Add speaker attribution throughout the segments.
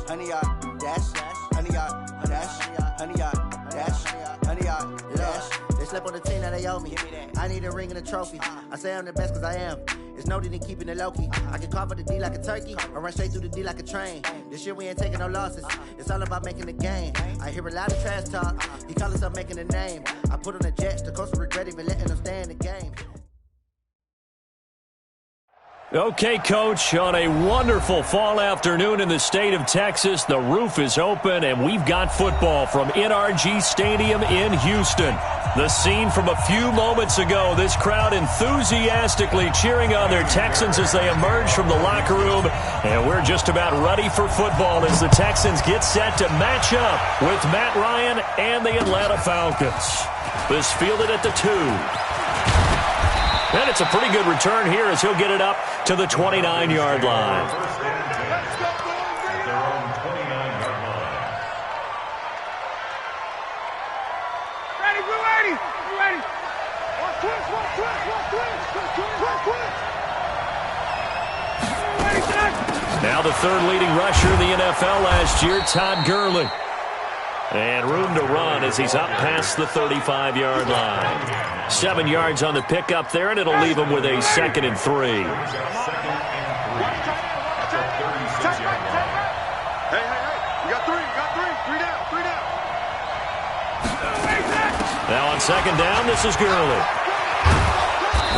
Speaker 1: 100 yard dash, 100 yard dash, 100 yard dash, 100 yard dash. They slept on the team that they owe me. I need a ring and a trophy. I say I'm the best cause I am. It's no need in keeping it low-key. I can carve up the D like a turkey or run straight through the D like a train. This year we ain't taking no losses. It's all about making the game. I hear a lot of trash talk. He call himself making a name. I put on the Jets. The coach will regret even letting them stay in the game.
Speaker 2: Okay, Coach, on a wonderful fall afternoon in the state of Texas, the roof is open, and we've got football from NRG Stadium in Houston. The scene from a few moments ago, this crowd enthusiastically cheering on their Texans as they emerge from the locker room, and we're just about ready for football as the Texans get set to match up with Matt Ryan and the Atlanta Falcons. This fielded at the 2. And it's a pretty good return here as he'll get it up to the 29-yard line. Now the third leading rusher in the NFL last year, Todd Gurley. And room to run as he's up past the 35-yard line. 7 yards on the pickup there, and it'll leave him with a 2nd and 3.
Speaker 3: Hey, you got three. Three down.
Speaker 2: Now on 2nd down, this is Gurley.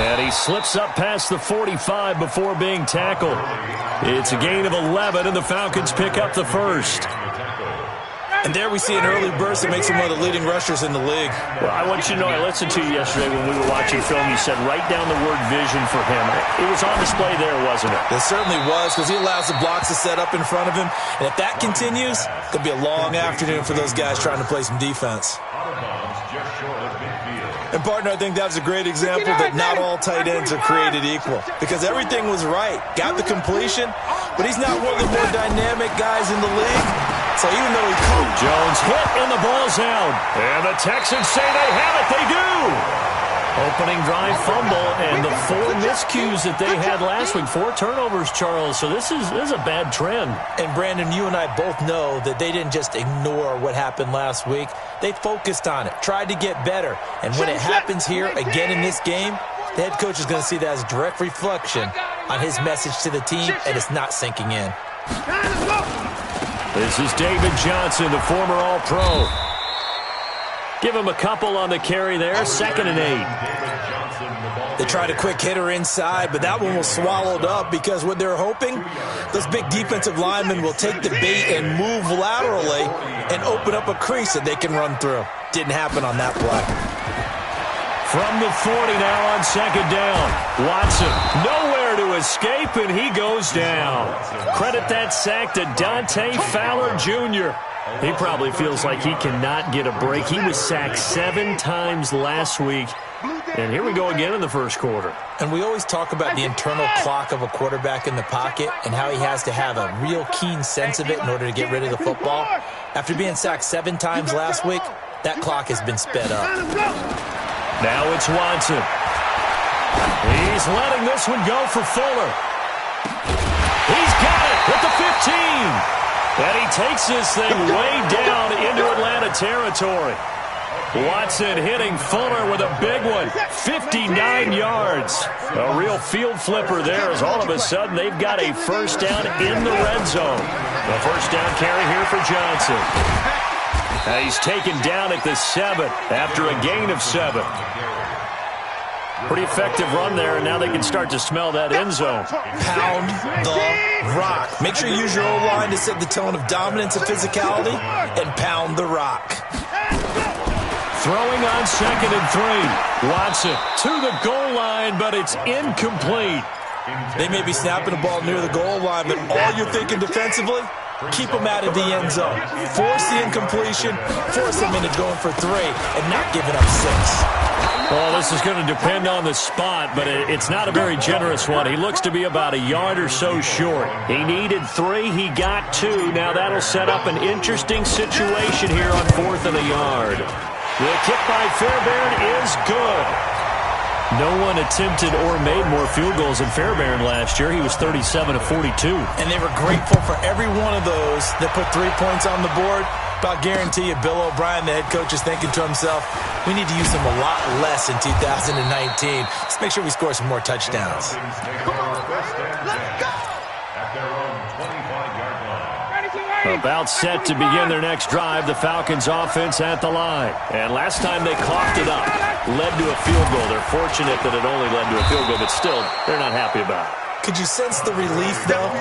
Speaker 2: And he slips up past the 45 before being tackled. It's a gain of 11, and the Falcons pick up the first.
Speaker 4: And there we see an early burst that makes him one of the leading rushers in the league.
Speaker 2: Well, I want you to know, I listened to you yesterday when we were watching film. You said write down the word vision for him. It was on display there, wasn't it?
Speaker 4: It certainly was, because he allows the blocks to set up in front of him. And if that continues, it could be a long afternoon for those guys trying to play some defense. And, partner, I think that's a great example that not all tight ends are created equal. Because everything was right. Got the completion, but he's not one of the more dynamic guys in the league. So even though he caught
Speaker 2: Jones hit and the ball's out. And the Texans say they have it. They do. Opening drive fumble and the 4 miscues that they had last week. 4 turnovers, Charles. So this is a bad trend.
Speaker 4: And, Brandon, you and I both know that they didn't just ignore what happened last week. They focused on it, tried to get better. And when it happens here again in this game, the head coach is going to see that as a direct reflection on his message to the team, and it's not sinking in.
Speaker 2: This is David Johnson, the former All-Pro. Give him a couple on the carry there, 2nd and 8.
Speaker 4: They tried a quick hitter inside, but that one was swallowed up because what they're hoping, those big defensive linemen will take the bait and move laterally and open up a crease that they can run through. Didn't happen on that play.
Speaker 2: From the 40 now on 2nd down. Watson nowhere to escape, and he goes down. Credit that sack to Dante Fowler Jr. He probably feels like he cannot get a break. He was sacked 7 times last week. And here we go again in the first quarter.
Speaker 4: And we always talk about the internal clock of a quarterback in the pocket and how he has to have a real keen sense of it in order to get rid of the football. After being sacked 7 times last week, that clock has been sped up.
Speaker 2: Now it's Watson. He's letting this one go for Fuller. He's got it at the 15. And he takes this thing way down into Atlanta territory. Watson hitting Fuller with a big one. 59 yards. A real field flipper there as all of a sudden they've got a first down in the red zone. The first down carry here for Johnson. And he's taken down at the 7 after a gain of 7. Pretty effective run there, and now they can start to smell that end zone.
Speaker 4: Pound the rock. Make sure you use your O-line to set the tone of dominance and physicality, and pound the rock.
Speaker 2: Throwing on 2nd and 3. Watson to the goal line, but it's incomplete.
Speaker 4: They may be snapping the ball near the goal line, but all you're thinking defensively, keep them out of the end zone. Force the incompletion, force them into going for 3, and not giving up 6.
Speaker 2: Well, this is going to depend on the spot, but it's not a very generous one. He looks to be about a yard or so short. He needed 3. He got 2. Now that'll set up an interesting situation here on 4th and a yard. The kick by Fairbairn is good. No one attempted or made more field goals than Fairbairn last year. He was 37 of 42.
Speaker 4: And they were grateful for every one of those that put 3 points on the board. But I'll guarantee you, Bill O'Brien, the head coach, is thinking to himself, we need to use them a lot less in 2019. Let's make sure we score some more touchdowns.
Speaker 2: About set to begin their next drive, the Falcons offense at the line. And last time they coughed it up, led to a field goal. They're fortunate that it only led to a field goal, but still, they're not happy about it.
Speaker 4: Could you sense the relief, though,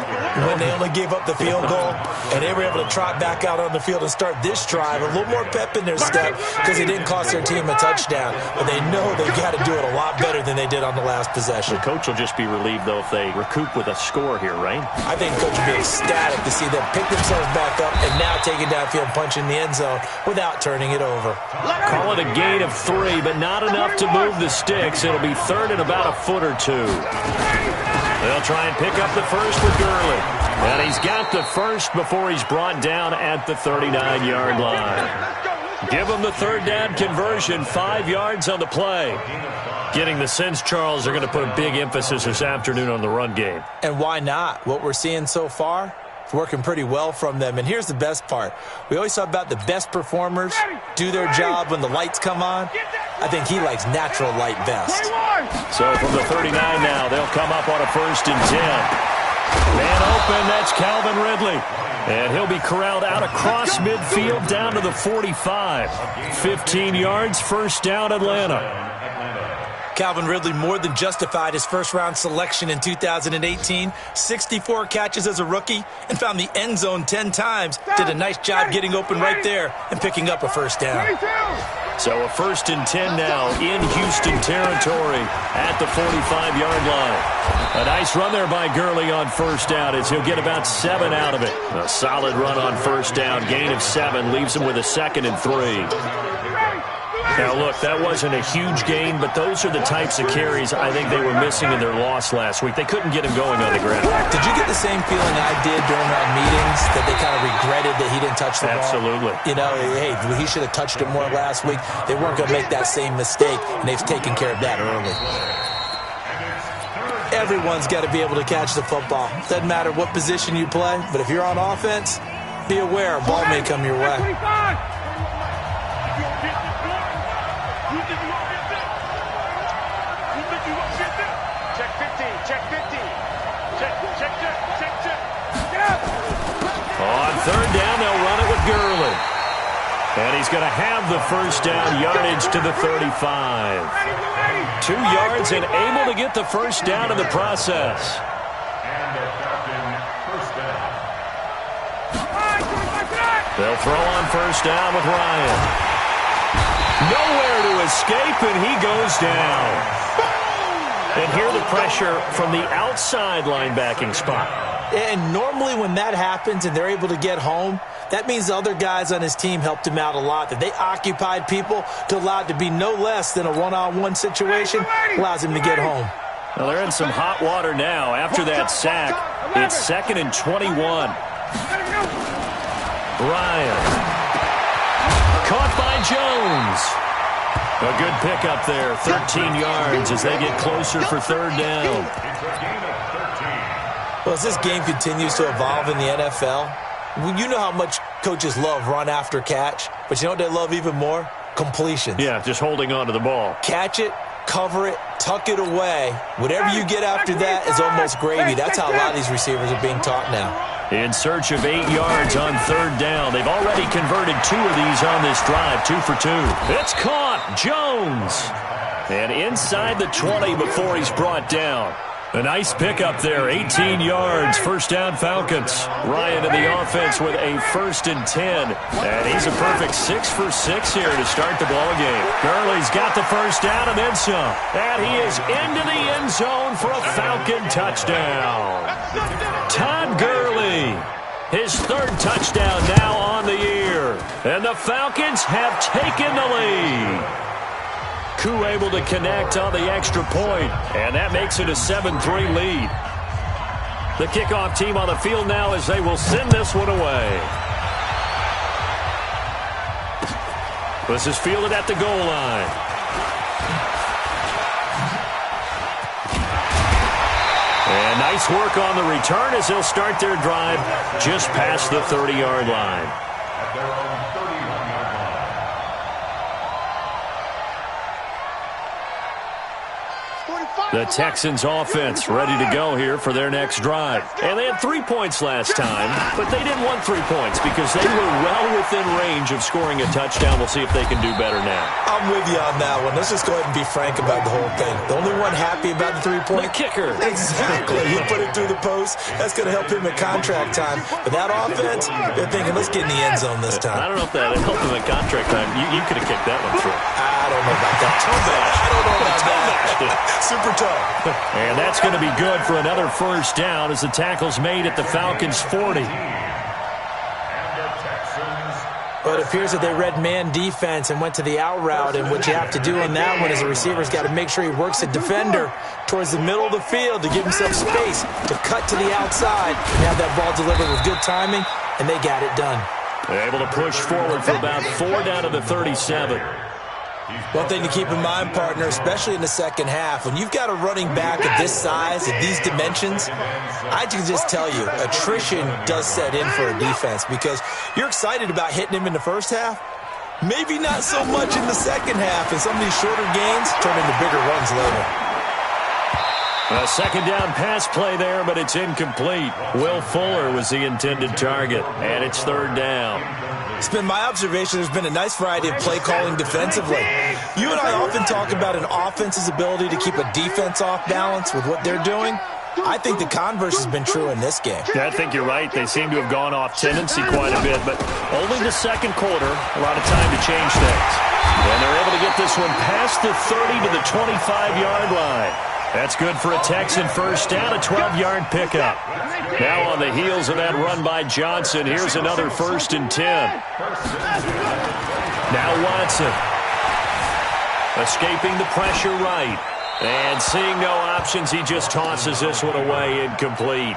Speaker 4: when they only gave up the field goal and they were able to trot back out on the field and start this drive? A little more pep in their step because they didn't cost their team a touchdown. But they know they've got to do it a lot better than they did on the last possession.
Speaker 2: The coach will just be relieved, though, if they recoup with a score here, right?
Speaker 4: I think the coach will be ecstatic to see them pick themselves back up and now take it downfield and punch in the end zone without turning it over.
Speaker 2: Call it a gain of 3, but not enough to move the sticks. It'll be third and about a foot or two. They'll try and pick up the first with Gurley. And he's got the first before he's brought down at the 39-yard line. Give him the third down conversion, 5 yards on the play. Getting the sense, Charles, they're going to put a big emphasis this afternoon on the run game.
Speaker 4: And why not? What we're seeing so far, it's working pretty well from them. And here's the best part. We always talk about the best performers do their job when the lights come on. I think he likes natural light best.
Speaker 2: So from the 39 now, they'll come up on a 1st and 10. Man open, that's Calvin Ridley. And he'll be corralled out across midfield down to the 45. 15 yards, first down, Atlanta.
Speaker 4: Calvin Ridley more than justified his first-round selection in 2018. 64 catches as a rookie and found the end zone 10 times. Did a nice job getting open right there and picking up a first down.
Speaker 2: So a 1st and 10 now in Houston territory at the 45-yard line. A nice run there by Gurley on first down as he'll get about 7 out of it. A solid run on first down. Gain of 7 leaves him with a 2nd and 3. Now, look, that wasn't a huge gain, but those are the types of carries I think they were missing in their loss last week. They couldn't get him going on the ground.
Speaker 4: Did you get the same feeling I did during our meetings, that they kind of regretted that he didn't touch the ball?
Speaker 2: Absolutely.
Speaker 4: You know, hey, he should have touched it more last week. They weren't going to make that same mistake, and they've taken care of that early. Everyone's got to be able to catch the football. Doesn't matter what position you play, but if you're on offense, be aware a ball may come your way.
Speaker 2: On third down, they'll run it with Gurley. And he's going to have the first down, yardage to the 35. 2 yards and able to get the first down in the process. They'll throw on first down with Ryan. Nowhere to escape, and he goes down. And here the pressure from the outside linebacking spot.
Speaker 4: And normally when that happens and they're able to get home, that means the other guys on his team helped him out a lot, that they occupied people to allow it to be no less than a one-on-one situation, allows him to get home.
Speaker 2: Well, they're in some hot water now. After that sack, it's 2nd and 21. Ryan. Caught by Jones. A good pickup there, 13 yards as they get closer for third down.
Speaker 4: Well, as this game continues to evolve in the NFL, you know how much coaches love run after catch, but you know what they love even more? Completions.
Speaker 2: Yeah, just holding on to the ball.
Speaker 4: Catch it, cover it, tuck it away. Whatever you get after that is almost gravy. That's how a lot of these receivers are being taught now.
Speaker 2: In search of 8 yards on third down. They've already converted 2 of these on this drive, 2 for 2. It's caught. Jones. And inside the 20 before he's brought down. A nice pickup there, 18 yards, first down Falcons. Ryan in the offense with a 1st and 10. And he's a perfect 6 for 6 here to start the ball game. Gurley's got the first down and then some. And he is into the end zone for a Falcon touchdown. Todd Gurley, his 3rd touchdown now on the year. And the Falcons have taken the lead. Koo able to connect on the extra point, and that makes it a 7-3 lead. The kickoff team on the field now as they will send this one away. This is fielded at the goal line. And nice work on the return as they'll start their drive just past the 30-yard line. The Texans offense ready to go here for their next drive. And they had 3 points last time, but they didn't want 3 points because they were well within range of scoring a touchdown. We'll see if they can do better now.
Speaker 4: I'm with you on that one. Let's just go ahead and be frank about the whole thing. The only one happy about the 3-point?
Speaker 2: The kicker.
Speaker 4: Exactly. He put it through the post. That's going to help him at contract time. But that offense, they're thinking, let's get in the end zone this time.
Speaker 2: I don't know if that helped him at contract time. You could have kicked that one through.
Speaker 4: I don't know about that. I don't know about that. Super tough.
Speaker 2: And that's going to be good for another first down as the tackle's made at the Falcons' 40.
Speaker 4: But it appears that they read man defense and went to the out route, and what you have to do on that one is the receiver's got to make sure he works the defender towards the middle of the field to give himself space to cut to the outside and have that ball delivered with good timing, and they got it done.
Speaker 2: They're able to push forward for about 4 down to the 37.
Speaker 4: One thing to keep in mind, partner, especially in the second half, when you've got a running back of this size, of these dimensions, I can just tell you, attrition does set in for a defense because you're excited about hitting him in the first half. Maybe not so much in the second half, and some of these shorter gains turn into bigger runs later.
Speaker 2: A second down pass play there, but it's incomplete. Will Fuller was the intended target, and it's third down.
Speaker 4: It's been my observation there's been a nice variety of play calling defensively. You and I often talk about an offense's ability to keep a defense off balance with what they're doing. I think the converse has been true in this game.
Speaker 2: Yeah, I think you're right. They seem to have gone off tendency quite a bit, but only the second quarter, a lot of time to change things. And they're able to get this one past the 30 to the 25-yard line. That's good for a Texan first down, a 12-yard pickup. Now on the heels of that run by Johnson, here's another 1st and 10. Now Watson. Escaping the pressure right. And seeing no options, he just tosses this one away, incomplete.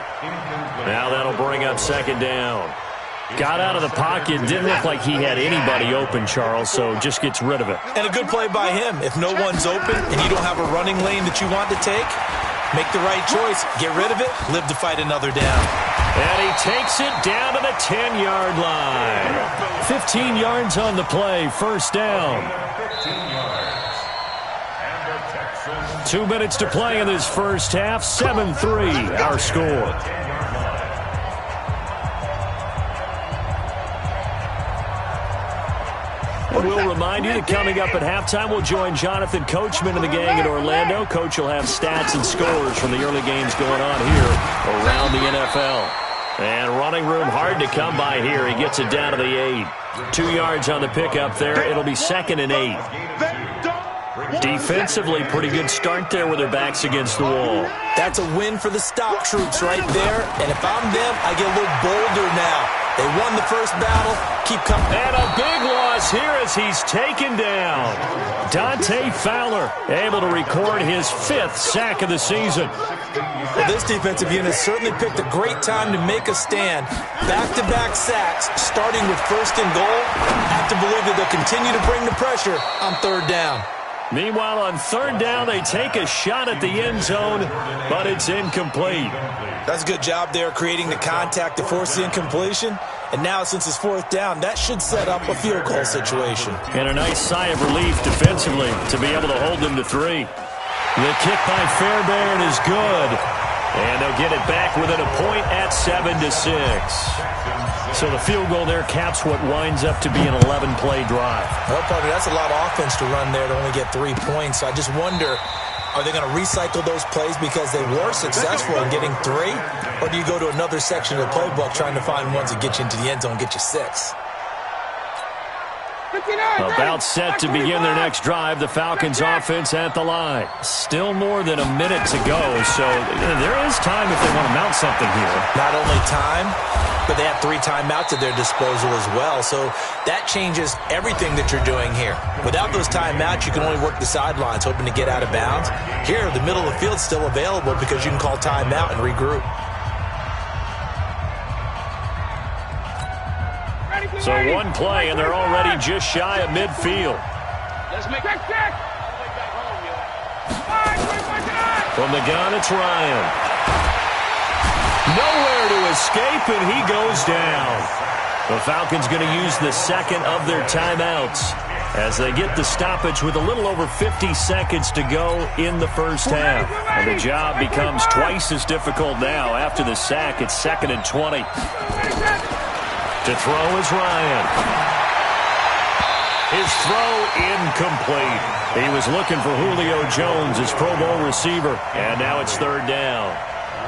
Speaker 2: Now that'll bring up second down. Got out of the pocket, didn't look like he had anybody open, Charles, so just gets rid of it.
Speaker 4: And a good play by him. If no one's open and you don't have a running lane that you want to take, make the right choice. Get rid of it, live to fight another down.
Speaker 2: And he takes it down to the 10-yard line. 15 yards on the play, first down. 2 minutes to play in this first half, 7-3 our score. We'll remind you that coming up at halftime, we'll join Jonathan Coachman and the gang in Orlando. Coach will have stats and scores from the early games going on here around the NFL. And running room hard to come by here. He gets it down to the 8. 2 yards on the pickup there. It'll be 2nd and 8. Defensively, pretty good start there with their backs against the wall.
Speaker 4: That's a win for the stop troops right there. And if I'm them, I get a little bolder now. They won the first battle. Keep coming.
Speaker 2: And a big loss here as he's taken down. Dante Fowler able to record his 5th sack of the season.
Speaker 4: Well, this defensive unit certainly picked a great time to make a stand. Back-to-back sacks, starting with 1st and goal. I have to believe that they'll continue to bring the pressure on 3rd down.
Speaker 2: Meanwhile, on 3rd down, they take a shot at the end zone, but it's incomplete.
Speaker 4: That's a good job there, creating the contact to force the incompletion. And now, since it's 4th down, that should set up a field goal situation.
Speaker 2: And a nice sigh of relief defensively to be able to hold them to 3. The kick by Fairbairn is good. And they'll get it back within a point at 7-6. So the field goal there caps what winds up to be an 11-play drive.
Speaker 4: Well, partner, that's a lot of offense to run there to only get 3 points. So I just wonder, are they going to recycle those plays because they were successful in getting 3? Or do you go to another section of the playbook trying to find ones that get you into the end zone and get you 6?
Speaker 2: About set to begin their next drive, the Falcons offense at the line. Still more than a minute to go, so there is time if they want to mount something here.
Speaker 4: Not only time, but they have 3 timeouts at their disposal as well, so that changes everything that you're doing here. Without those timeouts, you can only work the sidelines, hoping to get out of bounds. Here, the middle of the field's still available because you can call timeout and regroup.
Speaker 2: So 1 play, and they're already just shy of midfield.
Speaker 3: Let's make that check.
Speaker 2: From the gun, it's Ryan. Nowhere to escape, and he goes down. The Falcons going to use the second of their timeouts as they get the stoppage with a little over 50 seconds to go in the first half. And the job becomes twice as difficult now after the sack. It's 2nd and 20. To throw is Ryan. His throw incomplete. He was looking for Julio Jones, his Pro Bowl receiver, and now it's 3rd down.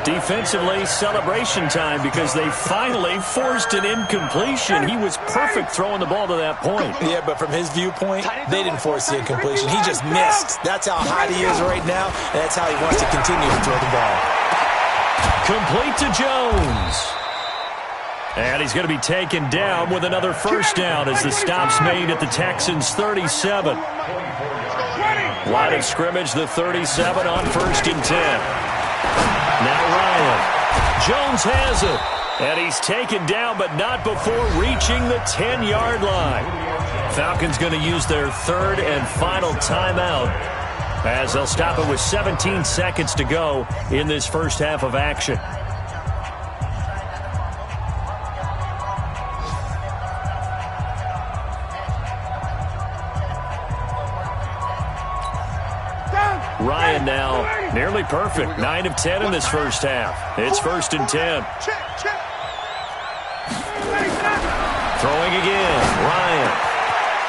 Speaker 2: Defensively, celebration time because they finally forced an incompletion. He was perfect throwing the ball to that point.
Speaker 4: Yeah, but from his viewpoint, they didn't force the incompletion. He just missed. That's how hot he is right now, and that's how he wants to continue to throw the ball.
Speaker 2: Complete to Jones. And he's going to be taken down with another first down as the stop's made at the Texans' 37. Line of scrimmage, the 37 on 1st and 10. Now Ryan. Jones has it. And he's taken down, but not before reaching the 10-yard line. Falcons going to use their 3rd and final timeout as they'll stop it with 17 seconds to go in this first half of action. Ryan now nearly perfect. 9 of 10 in this first half. It's 1st and 10. Throwing again. Ryan.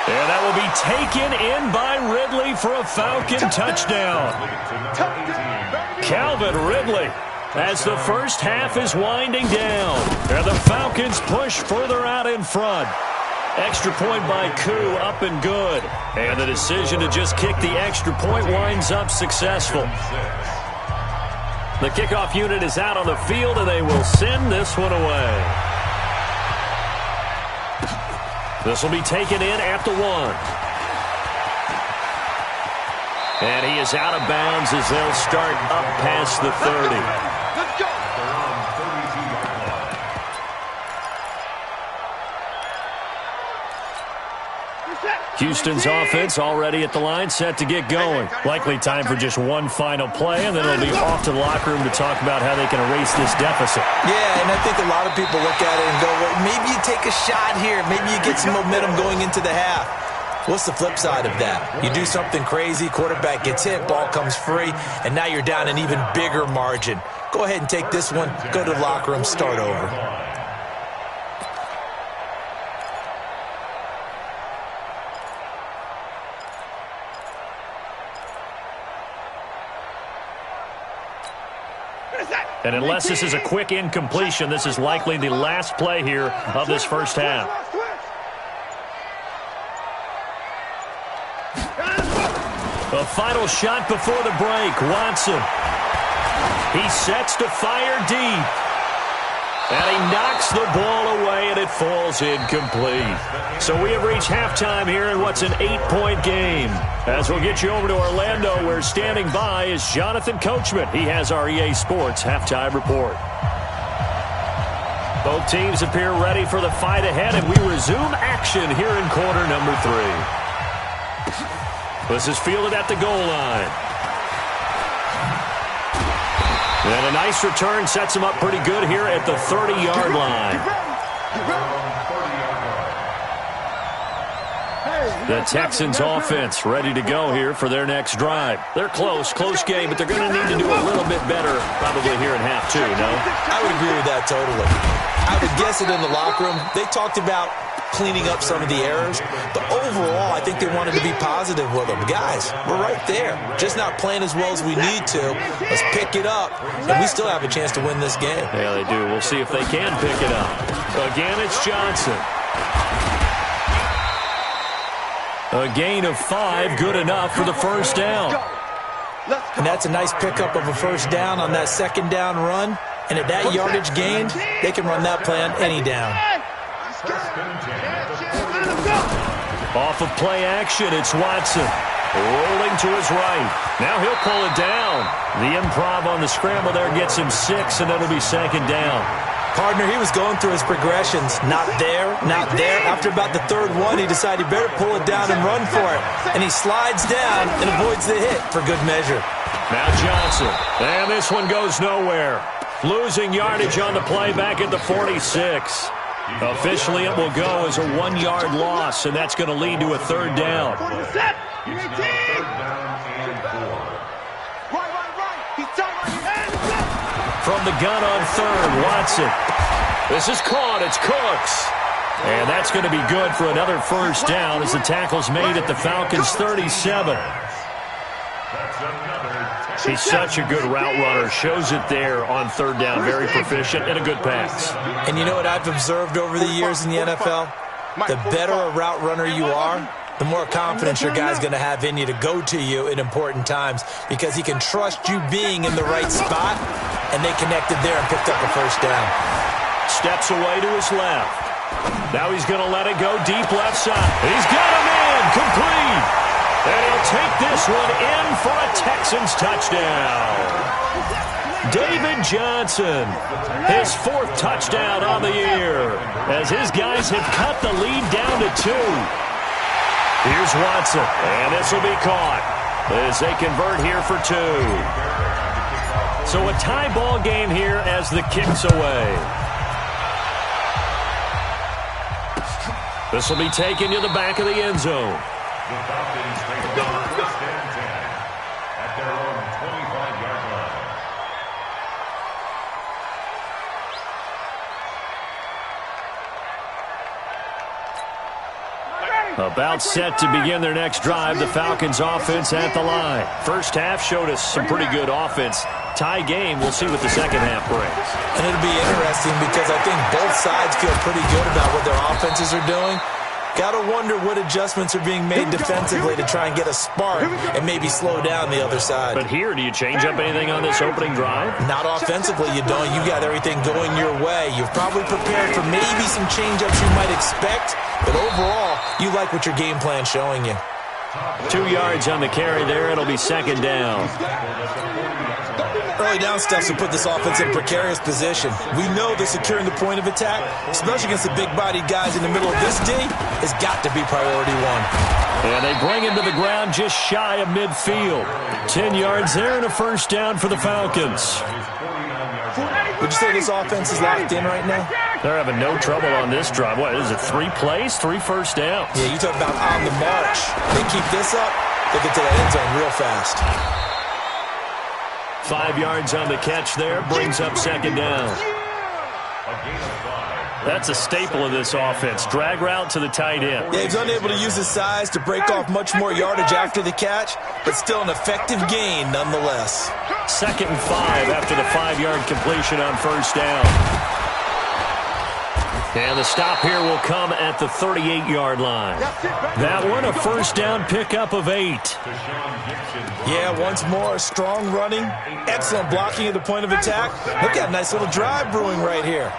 Speaker 2: And that will be taken in by Ridley for a Falcon touchdown. Calvin Ridley as the first half is winding down. And the Falcons push further out in front. Extra point by Koo, up and good. And the decision to just kick the extra point winds up successful. The kickoff unit is out on the field, and they will send this one away. This will be taken in at the 1. And he is out of bounds as they'll start up past the 30.
Speaker 3: Let's go.
Speaker 2: Houston's offense already at the line, set to get going. Likely time for just one final play, and then it'll be off to the locker room to talk about how they can erase this deficit.
Speaker 4: Yeah, and I think a lot of people look at it and go, well, maybe you take a shot here. Maybe you get some momentum going into the half. What's the flip side of that? You do something crazy, quarterback gets hit, ball comes free, and now you're down an even bigger margin. Go ahead and take this one, go to the locker room, start over.
Speaker 2: And unless this is a quick incompletion, this is likely the last play here of this first half. A final shot before the break. Watson. He sets to fire deep. And he knocks the ball away, and it falls incomplete. So we have reached halftime here in what's an 8-point game. As we'll get you over to Orlando, where standing by is Jonathan Coachman. He has our EA Sports halftime report. Both teams appear ready for the fight ahead, and we resume action here in quarter number 3. This is fielded at the goal line. And a nice return sets him up pretty good here at the 30-yard line. The Texans offense ready to go here for their next drive. They're close game, but they're going to need to do a little bit better probably here in half 2, no?
Speaker 4: I would agree with that totally. I would guess it in the locker room. They talked about cleaning up some of the errors, but overall, I think they wanted to be positive with them. Guys, we're right there. Just not playing as well as we need to. Let's pick it up, and we still have a chance to win this game.
Speaker 2: Yeah, they do. We'll see if they can pick it up. Again, it's Johnson. A gain of 5, good enough for the first down.
Speaker 4: And that's a nice pickup of a first down on that second down run. And at that yardage gained, they can run that play on any down.
Speaker 2: Off of play action, it's Watson. Rolling to his right. Now he'll pull it down. The improv on the scramble there gets him 6, and it'll be second down.
Speaker 4: Partner, he was going through his progressions. Not there, not there. After about the third one, he decided he better pull it down and run for it. And he slides down and avoids the hit for good measure.
Speaker 2: Now Johnson. And this one goes nowhere. Losing yardage on the play back at the 46. Officially, it will go as a 1-yard loss, and that's going to lead to a third down. From the gun on third, Watson. This is caught. It's Cooks. And that's going to be good for another first down as the tackle's made at the Falcons' 37. He's such a good route runner. Shows it there on third down. Very proficient and a good pass.
Speaker 4: And you know what I've observed over the years in the NFL? The better a route runner you are, the more confidence your guy's going to have in you to go to you in important times because he can trust you being in the right spot, and they connected there and picked up a first down.
Speaker 2: Steps away to his left. Now he's going to let it go deep left side. He's got him in. Complete. And he'll take this one in for a Texans touchdown. David Johnson, his 4th touchdown on the year, as his guys have cut the lead down to 2. Here's Watson, and this will be caught as they convert here for 2. So a tie ball game here as the kick's away. This will be taken to the back of the end zone.
Speaker 3: The Falcons take the first and 10 at their own 25-yard line.
Speaker 2: About set to begin their next drive, the Falcons offense at the line. First half showed us some pretty good offense. Tie game, we'll see what the second half brings.
Speaker 4: And it'll be interesting because I think both sides feel pretty good about what their offenses are doing. Got to wonder what adjustments are being made defensively to try and get a spark and maybe slow down the other side.
Speaker 2: But here, do you change up anything on this opening drive?
Speaker 4: Not offensively, you don't. You got everything going your way. You've probably prepared for maybe some change-ups you might expect, but overall, you like what your game plan's showing you.
Speaker 2: 2 yards on the carry there. It'll be second down.
Speaker 4: Early down stuff to put this offense in precarious position. We know that securing the point of attack, especially against the big-bodied guys in the middle of this D, has got to be priority 1.
Speaker 2: And they bring him to the ground just shy of midfield. 10 yards there and a first down for the Falcons.
Speaker 4: Would you say this offense is locked in right now?
Speaker 2: They're having no trouble on this drive. What is it, 3 plays, 3 first downs?
Speaker 4: Yeah, you talk about on the march. They keep this up, they get to that end zone real fast.
Speaker 2: 5 yards on the catch there, brings up second down. That's a staple of this offense. Drag route to the tight end.
Speaker 4: Yeah, he's unable to use his size to break off much more yardage after the catch, but still an effective gain nonetheless.
Speaker 2: 2nd and 5 after the 5-yard completion on first down. And the stop here will come at the 38-yard line. That one, a first down pickup of 8.
Speaker 4: Yeah, once more, strong running, excellent blocking at the point of attack. Look at a nice little drive brewing right here.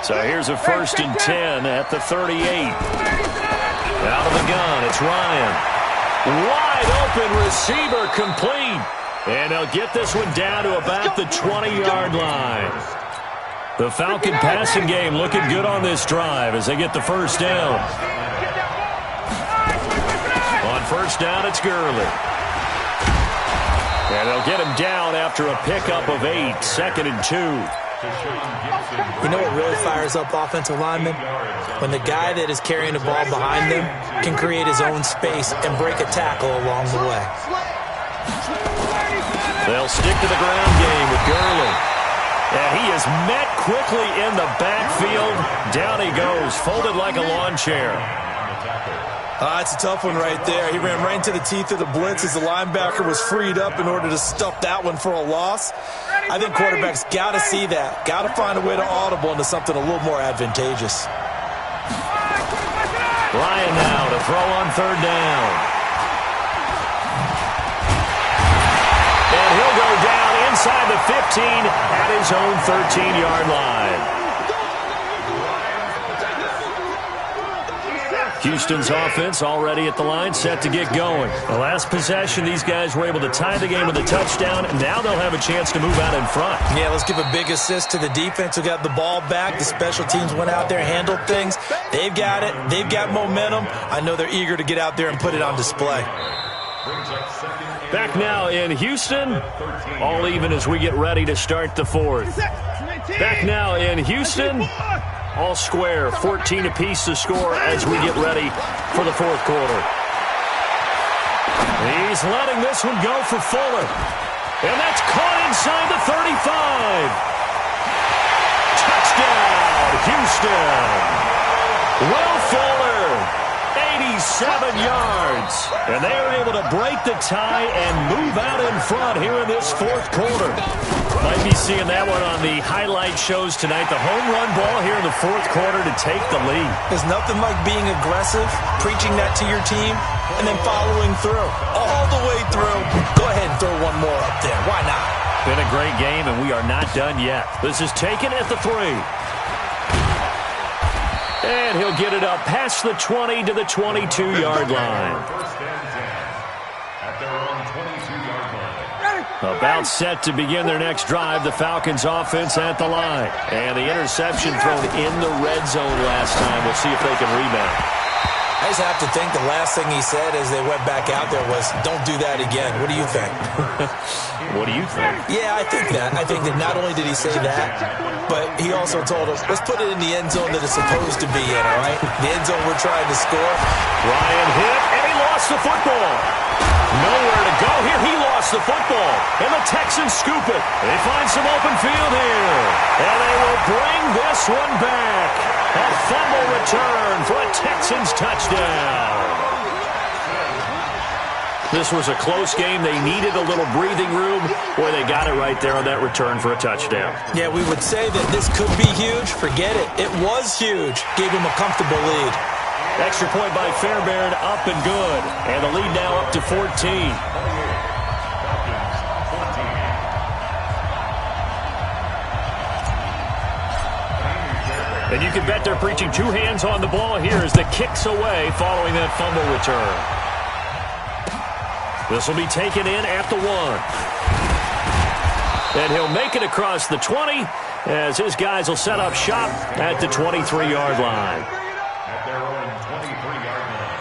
Speaker 2: So here's a 1st and 10 at the 38. Out of the gun, it's Ryan. Wide open receiver complete. And they'll get this one down to about the 20-yard line. The Falcon passing game looking good on this drive as they get the first down. On first down, it's Gurley. And they'll get him down after a pickup of 8, 2nd and 2.
Speaker 4: You know what really fires up offensive linemen? When the guy that is carrying the ball behind them can create his own space and break a tackle along the way.
Speaker 2: They'll stick to the ground game with Gurley. And he is met quickly in the backfield. Down he goes, folded like a lawn chair.
Speaker 4: It's a tough one right there. He ran right into the teeth of the blitz as the linebacker was freed up in order to stuff that one for a loss. I think quarterbacks got to see that. Got to find a way to audible into something a little more advantageous.
Speaker 2: Ryan now to throw on third down. And he'll go down inside the 15 at his own 13-yard line. Houston's offense already at the line, set to get going. The last possession, these guys were able to tie the game with a touchdown, and now they'll have a chance to move out in front.
Speaker 4: Yeah, let's give a big assist to the defense who got the ball back. The special teams went out there, handled things. They've got it. They've got momentum. I know they're eager to get out there and put it on display.
Speaker 2: Back now in Houston, all even as we get ready to start the fourth. Back now in Houston. All square, 14 apiece to score as we get ready for the fourth quarter. He's letting this one go for Fuller. And that's caught inside the 35. Touchdown, Houston. Will Fuller, 87 yards. And they are able to break the tie and move out in front here in this fourth quarter. Might be seeing that one on the highlight shows tonight. The home run ball here in the fourth quarter to take the lead.
Speaker 4: There's nothing like being aggressive, preaching that to your team, and then following through. All the way through. Go ahead and throw one more up there. Why not?
Speaker 2: Been a great game, and we are not done yet. This is taken at the 3. And he'll get it up past the 20 to the 22-yard line.
Speaker 3: First and 10 at their own 22-yard line.
Speaker 2: About set to begin their next drive, the Falcons offense at the line. And the interception thrown in the red zone last time. We'll see if they can rebound.
Speaker 4: I just have to think the last thing he said as they went back out there was, don't do that again. What do you think?
Speaker 2: What do you think?
Speaker 4: Yeah, I think that. I think that not only did he say that, but he also told us, let's put it in the end zone that it's supposed to be in, all right? The end zone we're trying to score.
Speaker 2: Ryan hit, and he lost the football. Nowhere to go here. He lost the football. And the Texans scoop it. They find some open field here. And they will bring this one back. A fumble return for a Texans touchdown. This was a close game. They needed a little breathing room. Boy, they got it right there on that return for a touchdown.
Speaker 4: Yeah, we would say that this could be huge. Forget it. It was huge. Gave him a comfortable lead.
Speaker 2: Extra point by Fairbairn, up and good. And the lead now up to 14. And you can bet they're preaching two hands on the ball here as the kick's away following that fumble return. This will be taken in at the 1. And he'll make it across the 20 as his guys will set up shop at the 23-yard line.
Speaker 3: At their own 23-yard line.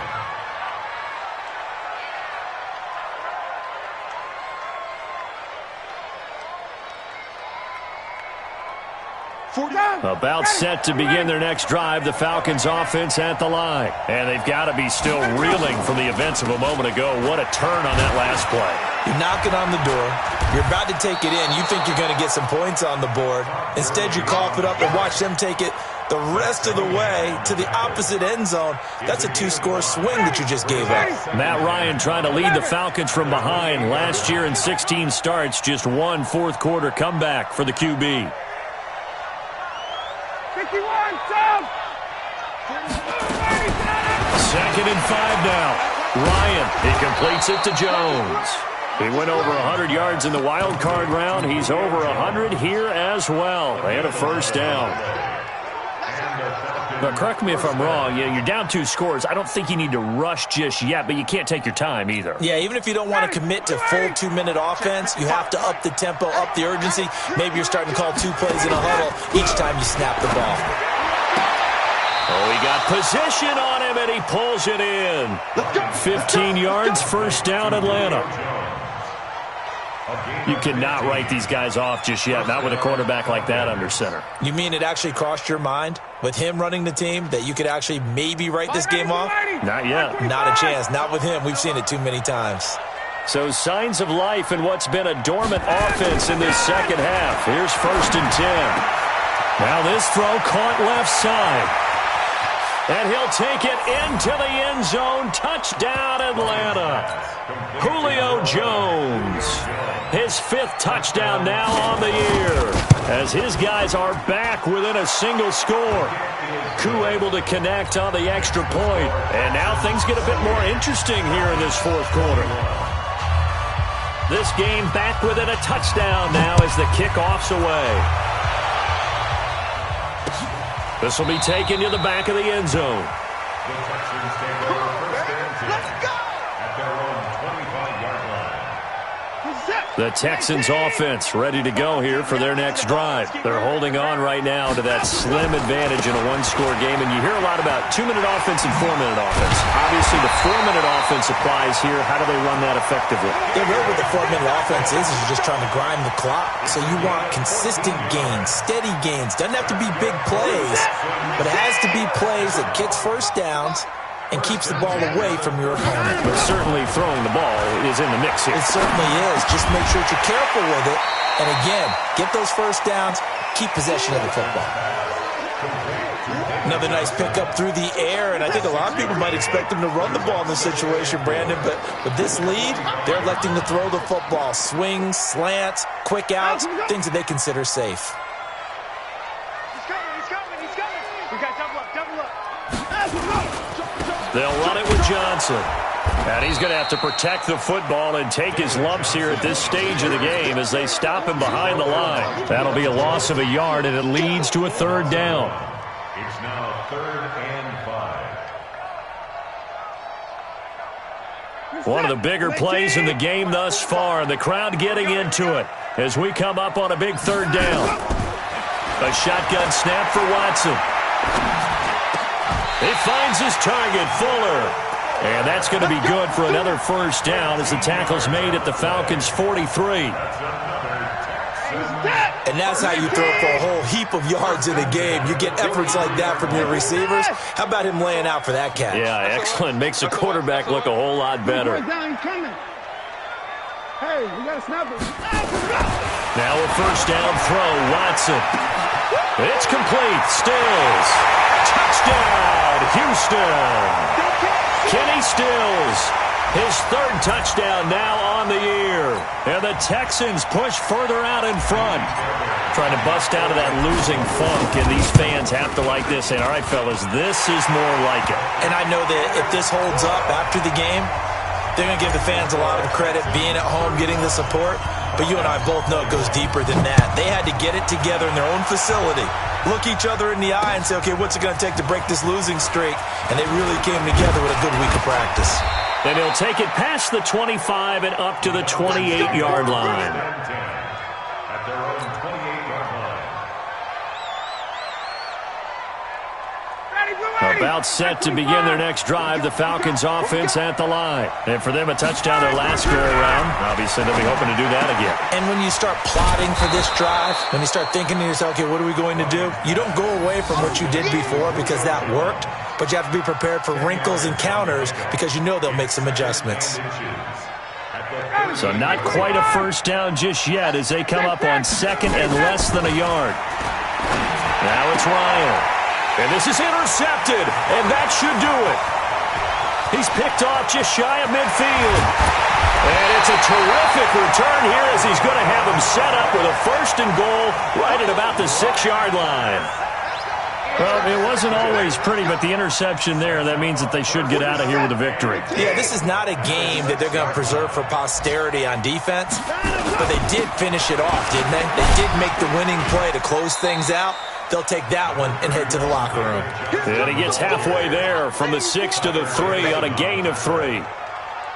Speaker 2: About set to begin their next drive, the Falcons offense at the line. And they've got to be still reeling from the events of a moment ago. What a turn on that last play.
Speaker 4: You're knocking on the door. You're about to take it in. You think you're going to get some points on the board. Instead, you cough it up and watch them take it the rest of the way to the opposite end zone. That's a 2-score swing that you just gave up.
Speaker 2: Matt Ryan trying to lead the Falcons from behind. Last year in 16 starts, just one fourth-quarter comeback for the QB.
Speaker 5: 51, Tom!
Speaker 2: 2nd and 5 now. Ryan, he completes it to Jones. He went over 100 yards in the wild card round. He's over 100 here as well. They had a first down. But correct me if I'm wrong. Yeah, you're down 2 scores. I don't think you need to rush just yet, but you can't take your time either.
Speaker 4: Yeah, even if you don't want to commit to full 2-minute offense, you have to up the tempo, up the urgency. Maybe you're starting to call 2 plays in a huddle each time you snap the ball.
Speaker 2: Oh, he got position on him, and he pulls it in. 15 yards, first down, Atlanta. You cannot write these guys off just yet, not with a quarterback like that under center.
Speaker 4: You mean it actually crossed your mind with him running the team that you could actually maybe write this game off?
Speaker 2: Not yet.
Speaker 4: Not a chance. Not with him. We've seen it too many times.
Speaker 2: So signs of life in what's been a dormant offense in this second half. Here's 1st and 10. Now this throw caught left side. And he'll take it into the end zone. Touchdown, Atlanta. Julio Jones. His 5th touchdown now on the year. As his guys are back within a single score. Koo able to connect on the extra point. And now things get a bit more interesting here in this fourth quarter. This game back within a touchdown now as the kickoff's away. This will be taken to the back of the end zone.
Speaker 3: The Texans take over 1st and 10 at their own 25-yard line.
Speaker 2: The Texans offense ready to go here for their next drive. They're holding on right now to that slim advantage in a one-score game, and you hear a lot about 2-minute offense and 4-minute offense. Obviously, the 4-minute offense applies here. How do they run that effectively?
Speaker 4: Yeah, really what the 4-minute offense is you're just trying to grind the clock. So you want consistent gains, steady gains. Doesn't have to be big plays, but it has to be plays that gets first downs and keeps the ball away from your opponent.
Speaker 2: But certainly throwing the ball is in the mix here.
Speaker 4: It certainly is. Just make sure that you're careful with it. And again, get those first downs, keep possession of the football. Another nice pickup through the air, and I think a lot of people might expect them to run the ball in this situation, Brandon, but with this lead, they're electing to throw the football. Swings, slants, quick outs, things that they consider safe.
Speaker 5: He's coming. We got double up.
Speaker 2: They'll run it with Johnson. And he's going to have to protect the football and take his lumps here at this stage of the game as they stop him behind the line. That'll be a loss of a yard, and it leads to a third down.
Speaker 3: It's now 3rd and 5.
Speaker 2: One of the bigger plays in the game thus far, and the crowd getting into it as we come up on a big third down. A shotgun snap for Watson. He finds his target, Fuller. And that's going to be good for another first down as the tackle's made at the Falcons' 43.
Speaker 4: And that's how you throw for a whole heap of yards in a game. You get efforts like that from your receivers. How about him laying out for that catch?
Speaker 2: Yeah, excellent. Makes the quarterback look a whole lot better.
Speaker 5: Hey, we got to snap it.
Speaker 2: Now a first down throw, Watson. It's complete. Stills. Touchdown, Houston. Kenny Stills, his third touchdown now on the year. And the Texans push further out in front. Trying to bust out of that losing funk, and these fans have to like this. And all right, fellas, this is more like it.
Speaker 4: And I know that if this holds up after the game, they're going to give the fans a lot of credit being at home, getting the support. But you and I both know it goes deeper than that. They had to get it together in their own facility, look each other in the eye and say, okay, what's it going to take to break this losing streak? And they really came together with a good week of practice.
Speaker 2: And he'll take it past the 25 and up to the 28-yard line.
Speaker 3: At their own 28-yard line.
Speaker 2: About set to begin their next drive, the Falcons offense at the line. And for them, a touchdown their last go-around. Obviously, they'll be hoping to do that again.
Speaker 4: And when you start plotting for this drive, when you start thinking to yourself, okay, what are we going to do? You don't go away from what you did before because that worked, but you have to be prepared for wrinkles and counters because you know they'll make some adjustments.
Speaker 2: So not quite a first down just yet as they come up on second and less than a yard. Now it's Ryan. And this is intercepted, and that should do it. He's picked off just shy of midfield. And it's a terrific return here as he's going to have him set up with a first and goal right at about the 6-yard line. Well, it wasn't always pretty, but the interception there, that means that they should get out of here with a victory.
Speaker 4: Yeah, this is not a game that they're going to preserve for posterity on defense, but they did finish it off, didn't they? They did make the winning play to close things out. They'll take that one and head to the locker room.
Speaker 2: And he gets halfway there from the 6 to the 3 on a gain of 3.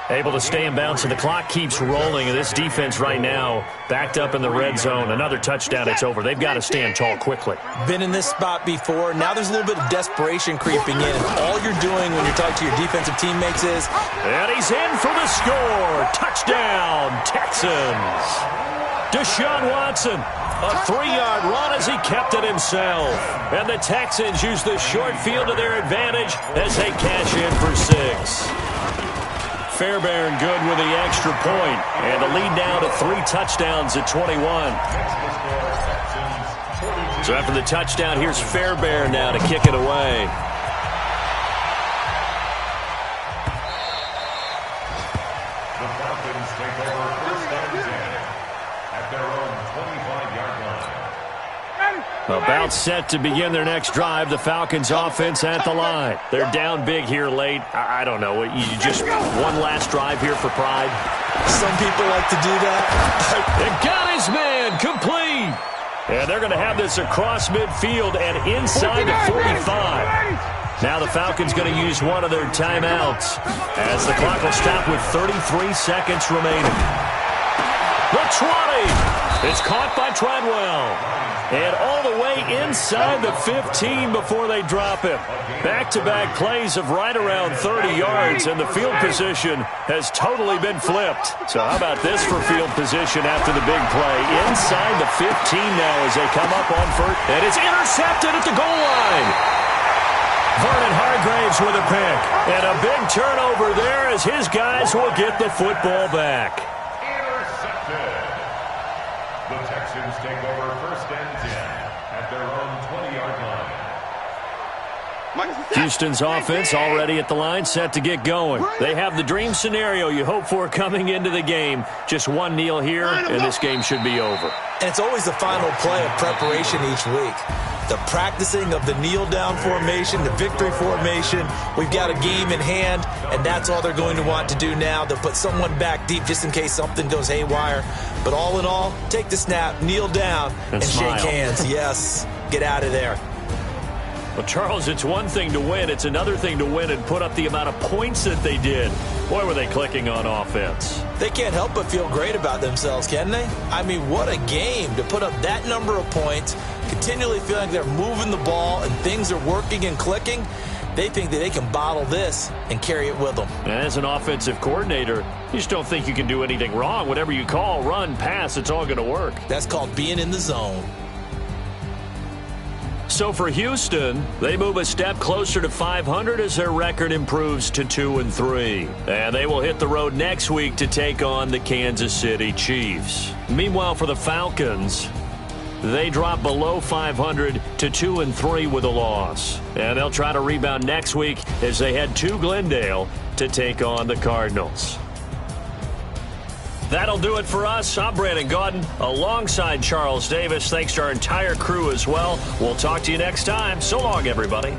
Speaker 2: Able to stay in bounds, and the clock keeps rolling. And this defense right now backed up in the red zone. Another touchdown, it's over. They've got to stand tall quickly.
Speaker 4: Been in this spot before. Now there's a little bit of desperation creeping in. And all you're doing when you're talking to your defensive teammates is...
Speaker 2: And he's in for the score. Touchdown, Texans. Deshaun Watson. A 3-yard run as he kept it himself. And the Texans use the short field to their advantage as they cash in for 6. Fairbairn good with the extra point. And the lead now to 3 touchdowns at 21. So after the touchdown, here's Fairbairn now to kick it away.
Speaker 3: The Falcons take over 1st and 10 at their own 25-yard line.
Speaker 2: About set to begin their next drive, the Falcons offense at the line. They're down big here late. I don't know. You just one last drive here for pride.
Speaker 4: Some people like to do that.
Speaker 2: They got his man complete. And they're going to have this across midfield and inside the 45. Now the Falcons going to use one of their timeouts as the clock will stop with 33 seconds remaining. The 20. It's caught by Treadwell. And all the way inside the 15 before they drop him. Back-to-back plays of right around 30 yards, and the field position has totally been flipped. So how about this for field position after the big play? Inside the 15 now as they come up on first. And it's intercepted at the goal line. Vernon Hargraves with a pick. And a big turnover there as his guys will get the football back.
Speaker 3: Intercepted. The Texans take over first and 10 at their own 20-yard line.
Speaker 2: Houston's offense already at the line, set to get going. They have the dream scenario you hope for coming into the game. Just one kneel here, and this game should be over.
Speaker 4: And it's always the final play of preparation each week. The practicing of the kneel-down formation, the victory formation. We've got a game in hand, and that's all they're going to want to do now. They'll put someone back deep just in case something goes haywire. But all in all, take the snap, kneel down, and shake hands. Yes, get out of there.
Speaker 2: Well, Charles, it's one thing to win. It's another thing to win and put up the amount of points that they did. Boy, were they clicking on offense.
Speaker 4: They can't help but feel great about themselves, can they? I mean, what a game to put up that number of points, continually feeling like they're moving the ball and things are working and clicking. They think that they can bottle this and carry it with them.
Speaker 2: And as an offensive coordinator, you just don't think you can do anything wrong. Whatever you call, run, pass, it's all going to work.
Speaker 4: That's called being in the zone.
Speaker 2: So for Houston, they move a step closer to 500 as their record improves to 2-3. And they will hit the road next week to take on the Kansas City Chiefs. Meanwhile, for the Falcons, they drop below 500 to 2-3 with a loss. And they'll try to rebound next week as they head to Glendale to take on the Cardinals. That'll do it for us. I'm Brandon Gaudin alongside Charles Davis. Thanks to our entire crew as well. We'll talk to you next time. So long, everybody.